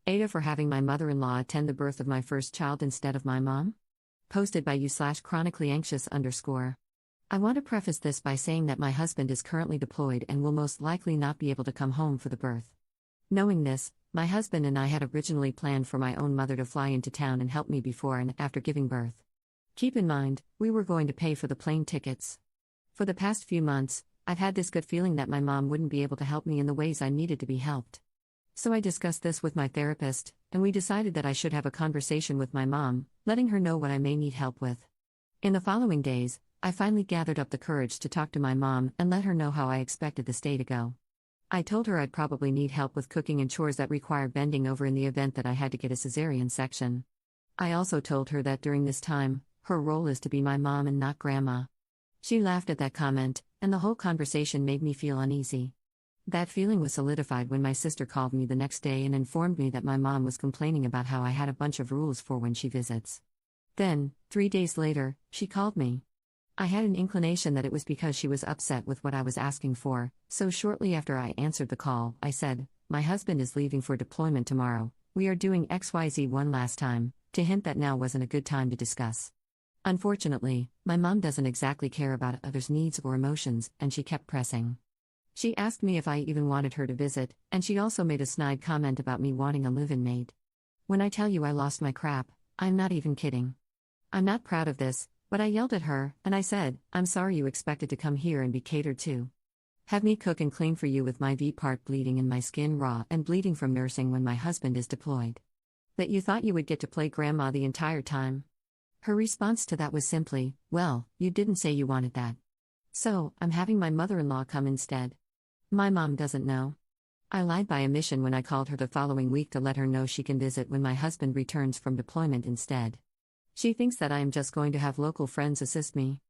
AITAH for having my mother-in-law attend the birth of my first child instead of my mom? Posted by you/chronicallyanxious_. I want to preface this by saying that my husband is currently deployed and will most likely not be able to come home for the birth. Knowing this, my husband and I had originally planned for my own mother to fly into town and help me before and after giving birth. Keep in mind, we were going to pay for the plane tickets. For the past few months, I've had this good feeling that my mom wouldn't be able to help me in the ways I needed to be helped. So I discussed this with my therapist, and we decided that I should have a conversation with my mom, letting her know what I may need help with. In the following days, I finally gathered up the courage to talk to my mom and let her know how I expected this day to go. I told her I'd probably need help with cooking and chores that require bending over in the event that I had to get a cesarean section. I also told her that during this time, her role is to be my mom and not grandma. She laughed at that comment, and the whole conversation made me feel uneasy. That feeling was solidified when my sister called me the next day and informed me that my mom was complaining about how I had a bunch of rules for when she visits. Then, 3 days later, she called me. I had an inclination that it was because she was upset with what I was asking for, so shortly after I answered the call, I said, "My husband is leaving for deployment tomorrow, we are doing XYZ one last time," to hint that now wasn't a good time to discuss. Unfortunately, my mom doesn't exactly care about others' needs or emotions, and she kept pressing. She asked me if I even wanted her to visit, and she also made a snide comment about me wanting a live-in maid. When I tell you I lost my crap, I'm not even kidding. I'm not proud of this, but I yelled at her, and I said, "I'm sorry you expected to come here and be catered to. Have me cook and clean for you with my V-part bleeding and my skin raw and bleeding from nursing when my husband is deployed. That you thought you would get to play grandma the entire time?" Her response to that was simply, "Well, you didn't say you wanted that. So, I'm having my mother-in-law come instead." My mom doesn't know. I lied by omission when I called her the following week to let her know she can visit when my husband returns from deployment instead. She thinks that I am just going to have local friends assist me.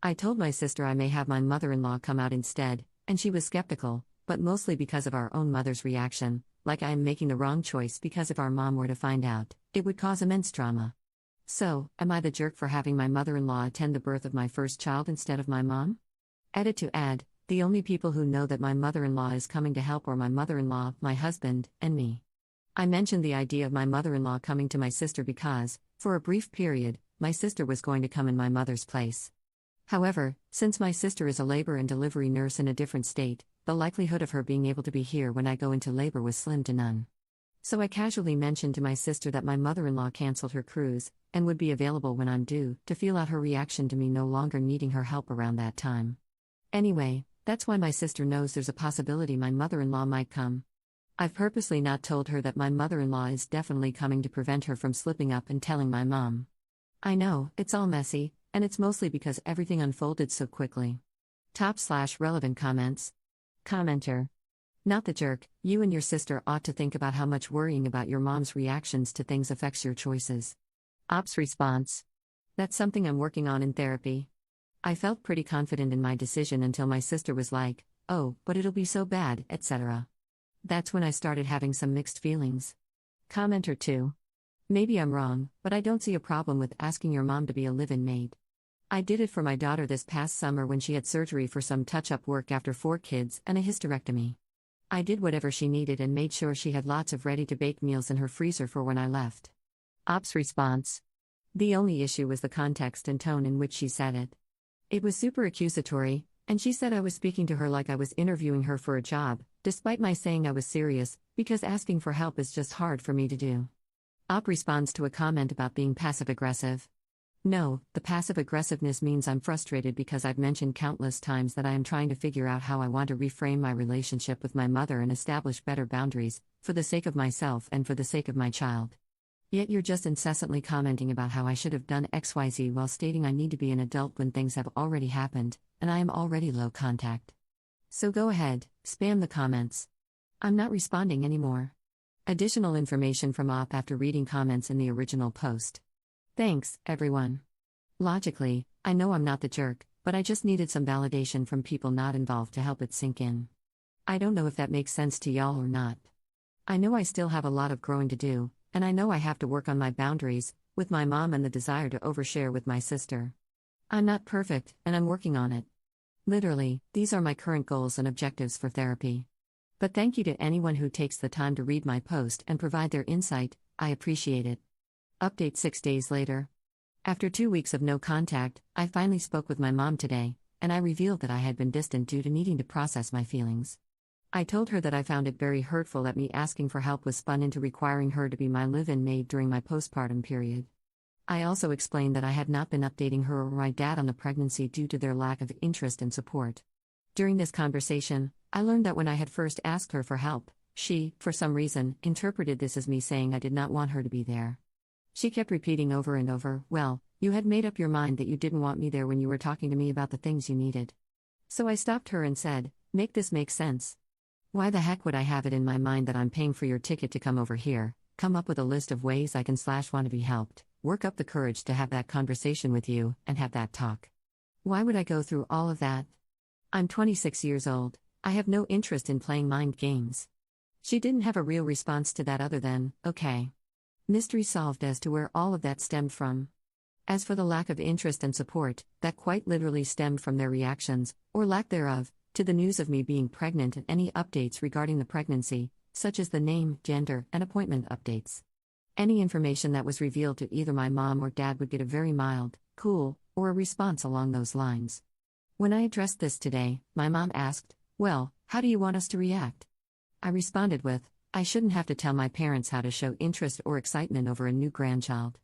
I told my sister I may have my mother-in-law come out instead, and she was skeptical, but mostly because of our own mother's reaction, like I am making the wrong choice because if our mom were to find out, it would cause immense drama. So, am I the jerk for having my mother-in-law attend the birth of my first child instead of my mom? Edit to add, the only people who know that my mother-in-law is coming to help are my mother-in-law, my husband, and me. I mentioned the idea of my mother-in-law coming to my sister because, for a brief period, my sister was going to come in my mother's place. However, since my sister is a labor and delivery nurse in a different state, the likelihood of her being able to be here when I go into labor was slim to none. So I casually mentioned to my sister that my mother-in-law canceled her cruise, and would be available when I'm due, to feel out her reaction to me no longer needing her help around that time. Anyway, that's why my sister knows there's a possibility my mother-in-law might come. I've purposely not told her that my mother-in-law is definitely coming to prevent her from slipping up and telling my mom. I know, it's all messy, and it's mostly because everything unfolded so quickly. Top/relevant comments. Commenter. Not the jerk, you and your sister ought to think about how much worrying about your mom's reactions to things affects your choices. Ops response. That's something I'm working on in therapy. I felt pretty confident in my decision until my sister was like, "Oh, but it'll be so bad," etc. That's when I started having some mixed feelings. Commenter 2. Maybe I'm wrong, but I don't see a problem with asking your mom to be a live-in maid. I did it for my daughter this past summer when she had surgery for some touch-up work after 4 kids and a hysterectomy. I did whatever she needed and made sure she had lots of ready-to-bake meals in her freezer for when I left. Ops response. The only issue was the context and tone in which she said it. It was super accusatory, and she said I was speaking to her like I was interviewing her for a job, despite my saying I was serious, because asking for help is just hard for me to do. Op responds to a comment about being passive-aggressive. No, the passive-aggressiveness means I'm frustrated because I've mentioned countless times that I am trying to figure out how I want to reframe my relationship with my mother and establish better boundaries, for the sake of myself and for the sake of my child. Yet you're just incessantly commenting about how I should have done XYZ while stating I need to be an adult when things have already happened, and I am already low contact. So go ahead, spam the comments. I'm not responding anymore. Additional information from Op after reading comments in the original post. Thanks, everyone. Logically, I know I'm not the jerk, but I just needed some validation from people not involved to help it sink in. I don't know if that makes sense to y'all or not. I know I still have a lot of growing to do, and I know I have to work on my boundaries, with my mom and the desire to overshare with my sister. I'm not perfect, and I'm working on it. Literally, these are my current goals and objectives for therapy. But thank you to anyone who takes the time to read my post and provide their insight, I appreciate it. Update 6 days later. After 2 weeks of no contact, I finally spoke with my mom today, and I revealed that I had been distant due to needing to process my feelings. I told her that I found it very hurtful that me asking for help was spun into requiring her to be my live-in maid during my postpartum period. I also explained that I had not been updating her or my dad on the pregnancy due to their lack of interest and support. During this conversation, I learned that when I had first asked her for help, she, for some reason, interpreted this as me saying I did not want her to be there. She kept repeating over and over, "Well, you had made up your mind that you didn't want me there when you were talking to me about the things you needed." So I stopped her and said, "Make this make sense. Why the heck would I have it in my mind that I'm paying for your ticket to come over here, come up with a list of ways I can / want to be helped, work up the courage to have that conversation with you, and have that talk? Why would I go through all of that? I'm 26 years old, I have no interest in playing mind games." She didn't have a real response to that other than, "Okay." Mystery solved as to where all of that stemmed from. As for the lack of interest and support, that quite literally stemmed from their reactions, or lack thereof, to the news of me being pregnant and any updates regarding the pregnancy, such as the name, gender, and appointment updates. Any information that was revealed to either my mom or dad would get a very mild, cool, or a response along those lines. When I addressed this today, my mom asked, "Well, how do you want us to react?" I responded with, "I shouldn't have to tell my parents how to show interest or excitement over a new grandchild."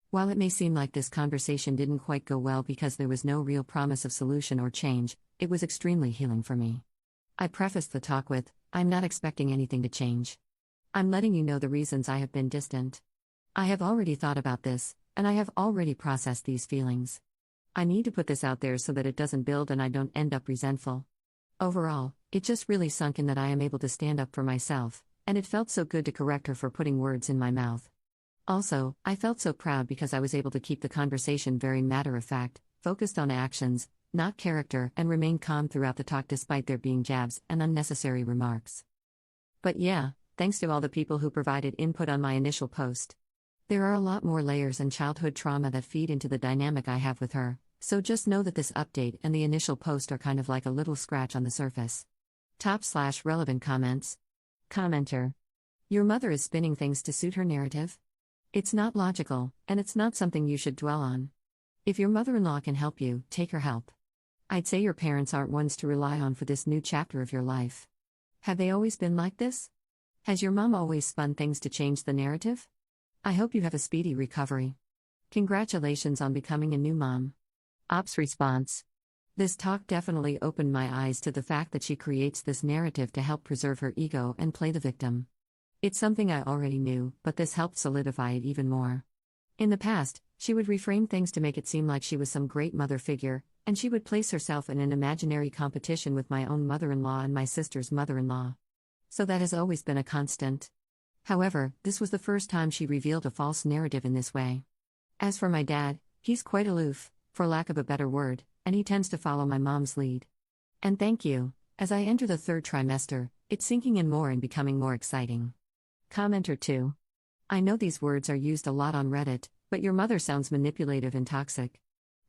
While it may seem like this conversation didn't quite go well because there was no real promise of solution or change, it was extremely healing for me. I prefaced the talk with, "I'm not expecting anything to change. I'm letting you know the reasons I have been distant. I have already thought about this, and I have already processed these feelings. I need to put this out there so that it doesn't build and I don't end up resentful." Overall, it just really sunk in that I am able to stand up for myself, and it felt so good to correct her for putting words in my mouth. Also, I felt so proud because I was able to keep the conversation very matter-of-fact, focused on actions, not character, and remain calm throughout the talk despite there being jabs and unnecessary remarks. But yeah, thanks to all the people who provided input on my initial post. There are a lot more layers and childhood trauma that feed into the dynamic I have with her, so just know that this update and the initial post are kind of like a little scratch on the surface. Top/relevant comments. Commenter. Your mother is spinning things to suit her narrative? It's not logical, and it's not something you should dwell on. If your mother-in-law can help you, take her help. I'd say your parents aren't ones to rely on for this new chapter of your life. Have they always been like this? Has your mom always spun things to change the narrative? I hope you have a speedy recovery. Congratulations on becoming a new mom. Ops response. This talk definitely opened my eyes to the fact that she creates this narrative to help preserve her ego and play the victim. It's something I already knew, but this helped solidify it even more. In the past, she would reframe things to make it seem like she was some great mother figure, and she would place herself in an imaginary competition with my own mother-in-law and my sister's mother-in-law. So that has always been a constant. However, this was the first time she revealed a false narrative in this way. As for my dad, he's quite aloof, for lack of a better word, and he tends to follow my mom's lead. And thank you, as I enter the 3rd trimester, it's sinking in more and becoming more exciting. Commenter 2. I know these words are used a lot on Reddit, but your mother sounds manipulative and toxic.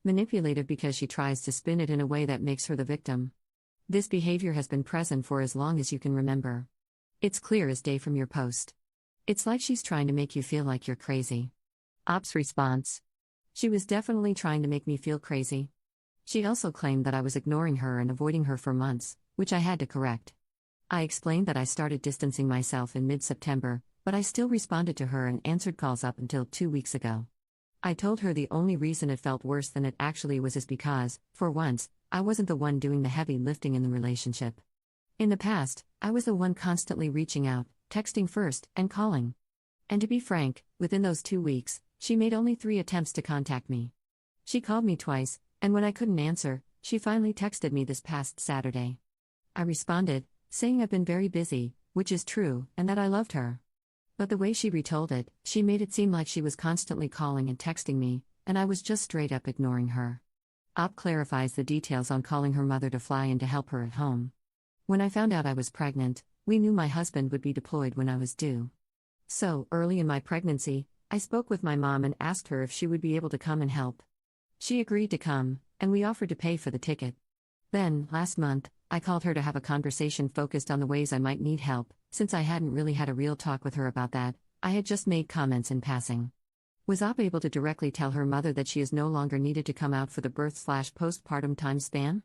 Manipulative because she tries to spin it in a way that makes her the victim. This behavior has been present for as long as you can remember. It's clear as day from your post. It's like she's trying to make you feel like you're crazy. Ops response. She was definitely trying to make me feel crazy. She also claimed that I was ignoring her and avoiding her for months, which I had to correct. I explained that I started distancing myself in mid-September, but I still responded to her and answered calls up until 2 weeks ago. I told her the only reason it felt worse than it actually was is because, for once, I wasn't the one doing the heavy lifting in the relationship. In the past, I was the one constantly reaching out, texting first, and calling. And to be frank, within those 2 weeks, she made only 3 attempts to contact me. She called me twice, and when I couldn't answer, she finally texted me this past Saturday. I responded, saying I've been very busy, which is true, and that I loved her. But the way she retold it, she made it seem like she was constantly calling and texting me, and I was just straight up ignoring her. Op clarifies the details on calling her mother to fly in to help her at home. When I found out I was pregnant, we knew my husband would be deployed when I was due. So, early in my pregnancy, I spoke with my mom and asked her if she would be able to come and help. She agreed to come, and we offered to pay for the ticket. Then, last month, I called her to have a conversation focused on the ways I might need help, since I hadn't really had a real talk with her about that. I had just made comments in passing. Was Op able to directly tell her mother that she is no longer needed to come out for the birth/postpartum time span?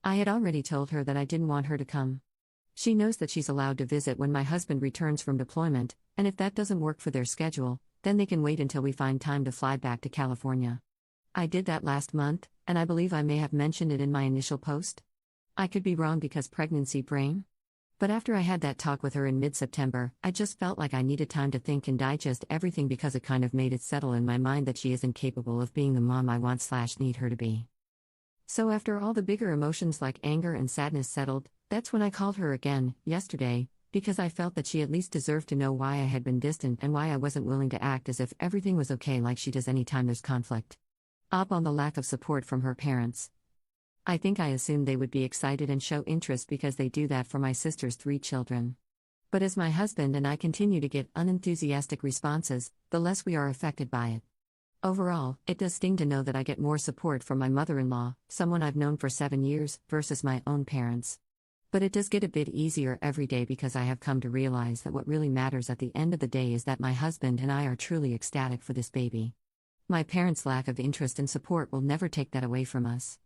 I had already told her that I didn't want her to come. She knows that she's allowed to visit when my husband returns from deployment, and if that doesn't work for their schedule, then they can wait until we find time to fly back to California. I did that last month, and I believe I may have mentioned it in my initial post. I could be wrong because pregnancy brain. But after I had that talk with her in mid-September, I just felt like I needed time to think and digest everything because it kind of made it settle in my mind that she isn't capable of being the mom I want/need her to be. So after all the bigger emotions like anger and sadness settled, that's when I called her again, yesterday, because I felt that she at least deserved to know why I had been distant and why I wasn't willing to act as if everything was okay like she does anytime there's conflict. Up on the lack of support from her parents. I think I assumed they would be excited and show interest because they do that for my sister's 3 children. But as my husband and I continue to get unenthusiastic responses, the less we are affected by it. Overall, it does sting to know that I get more support from my mother-in-law, someone I've known for 7 years, versus my own parents. But it does get a bit easier every day because I have come to realize that what really matters at the end of the day is that my husband and I are truly ecstatic for this baby. My parents' lack of interest and support will never take that away from us.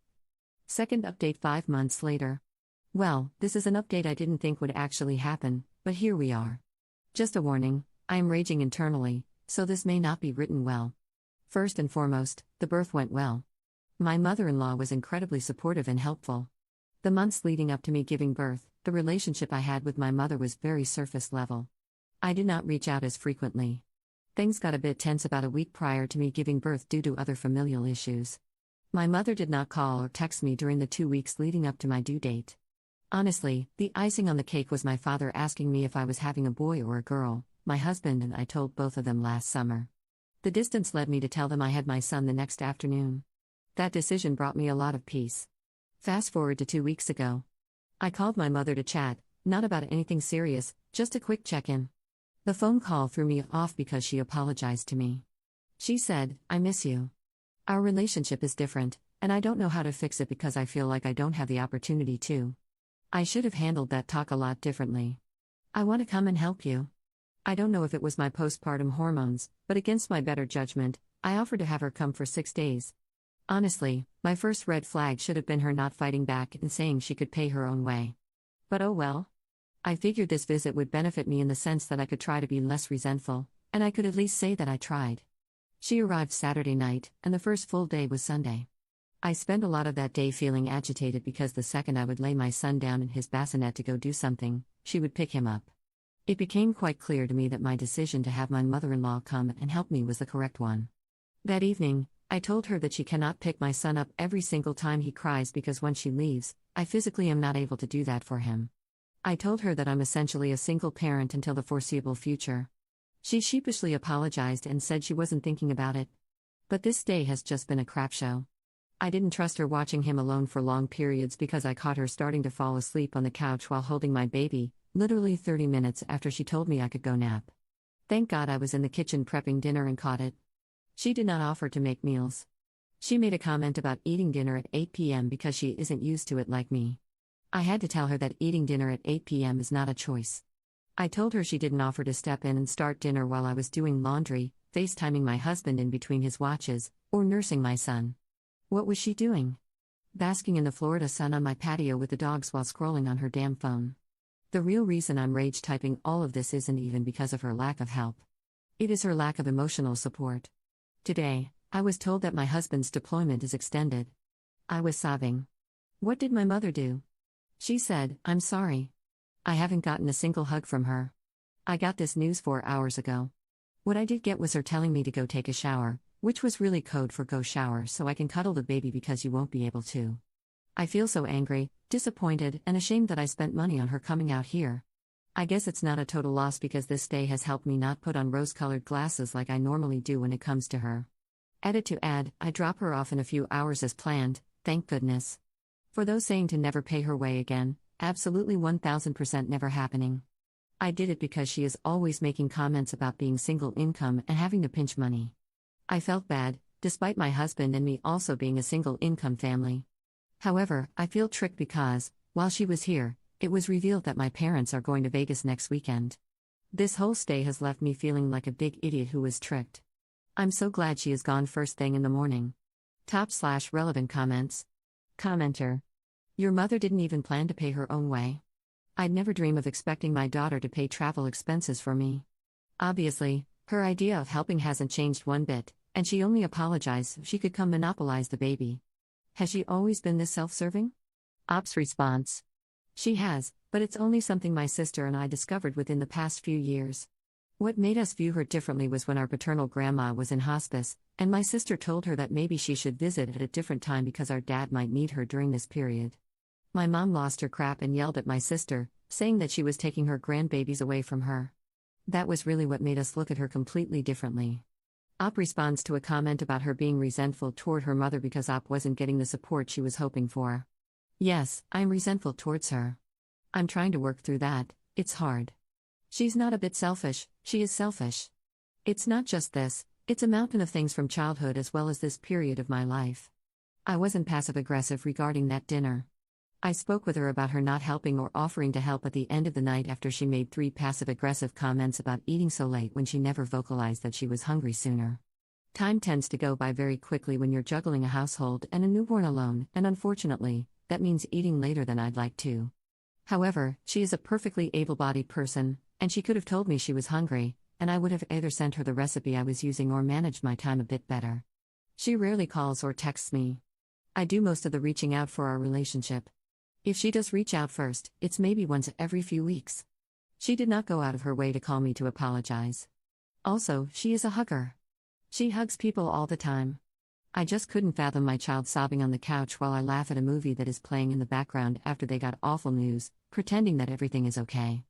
Second update 5 months later. Well, this is an update I didn't think would actually happen, but here we are. Just a warning, I am raging internally, so this may not be written well. First and foremost, the birth went well. My mother-in-law was incredibly supportive and helpful. The months leading up to me giving birth, the relationship I had with my mother was very surface level. I did not reach out as frequently. Things got a bit tense about a week prior to me giving birth due to other familial issues. My mother did not call or text me during the 2 weeks leading up to my due date. Honestly, the icing on the cake was my father asking me if I was having a boy or a girl. My husband and I told both of them last summer. The distance led me to tell them I had my son the next afternoon. That decision brought me a lot of peace. Fast forward to 2 weeks ago. I called my mother to chat, not about anything serious, just a quick check-in. The phone call threw me off because she apologized to me. She said, "I miss you. Our relationship is different, and I don't know how to fix it because I feel like I don't have the opportunity to. I should have handled that talk a lot differently. I want to come and help you." I don't know if it was my postpartum hormones, but against my better judgment, I offered to have her come for 6 days. Honestly, my first red flag should have been her not fighting back and saying she could pay her own way. But oh well. I figured this visit would benefit me in the sense that I could try to be less resentful, and I could at least say that I tried. She arrived Saturday night, and the first full day was Sunday. I spent a lot of that day feeling agitated because the second I would lay my son down in his bassinet to go do something, she would pick him up. It became quite clear to me that my decision to have my mother-in-law come and help me was the correct one. That evening, I told her that she cannot pick my son up every single time he cries because when she leaves, I physically am not able to do that for him. I told her that I'm essentially a single parent until the foreseeable future. She sheepishly apologized and said she wasn't thinking about it. But this day has just been a crap show. I didn't trust her watching him alone for long periods because I caught her starting to fall asleep on the couch while holding my baby, literally 30 minutes after she told me I could go nap. Thank God I was in the kitchen prepping dinner and caught it. She did not offer to make meals. She made a comment about eating dinner at 8 p.m. because she isn't used to it like me. I had to tell her that eating dinner at 8 p.m. is not a choice. I told her she didn't offer to step in and start dinner while I was doing laundry, FaceTiming my husband in between his watches, or nursing my son. What was she doing? Basking in the Florida sun on my patio with the dogs while scrolling on her damn phone. The real reason I'm rage typing all of this isn't even because of her lack of help. It is her lack of emotional support. Today, I was told that my husband's deployment is extended. I was sobbing. What did my mother do? She said, "I'm sorry. I haven't gotten a single hug from her. I got this news 4 hours ago. What I did get was her telling me to go take a shower, which was really code for go shower so I can cuddle the baby because you won't be able to. I feel so angry, disappointed, and ashamed that I spent money on her coming out here. I guess it's not a total loss because this day has helped me not put on rose-colored glasses like I normally do when it comes to her." Edit to add, I drop her off in a few hours as planned, thank goodness. For those saying to never pay her way again, absolutely 1000% never happening. I did it because she is always making comments about being single income and having to pinch money. I felt bad, despite my husband and me also being a single income family. However, I feel tricked because, While she was here, it was revealed that my parents are going to Vegas next weekend. This whole stay has left me feeling like a big idiot who was tricked. I'm so glad she is gone first thing in the morning. Top/relevant comments. Commenter. Your mother didn't even plan to pay her own way. I'd never dream of expecting my daughter to pay travel expenses for me. Obviously, her idea of helping hasn't changed one bit, and she only apologized so she could come monopolize the baby. Has she always been this self-serving? Op's response. She has, but it's only something my sister and I discovered within the past few years. What made us view her differently was when our paternal grandma was in hospice, and my sister told her that maybe she should visit at a different time because our dad might need her during this period. My mom lost her crap and yelled at my sister, saying that she was taking her grandbabies away from her. That was really what made us look at her completely differently. Op responds to a comment about her being resentful toward her mother because Op wasn't getting the support she was hoping for. Yes, I'm resentful towards her. I'm trying to work through that, it's hard. She's not a bit selfish, she is selfish. It's not just this, it's a mountain of things from childhood as well as this period of my life. I wasn't passive-aggressive regarding that dinner. I spoke with her about her not helping or offering to help at the end of the night after she made 3 passive-aggressive comments about eating so late when she never vocalized that she was hungry sooner. Time tends to go by very quickly when you're juggling a household and a newborn alone, and unfortunately, that means eating later than I'd like to. However, she is a perfectly able-bodied person, and she could have told me she was hungry, and I would have either sent her the recipe I was using or managed my time a bit better. She rarely calls or texts me. I do most of the reaching out for our relationship. If she does reach out first, it's maybe once every few weeks. She did not go out of her way to call me to apologize. Also, she is a hugger. She hugs people all the time. I just couldn't fathom my child sobbing on the couch while I laugh at a movie that is playing in the background after they got awful news, pretending that everything is okay.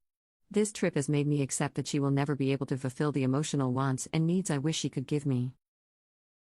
This trip has made me accept that she will never be able to fulfill the emotional wants and needs I wish she could give me.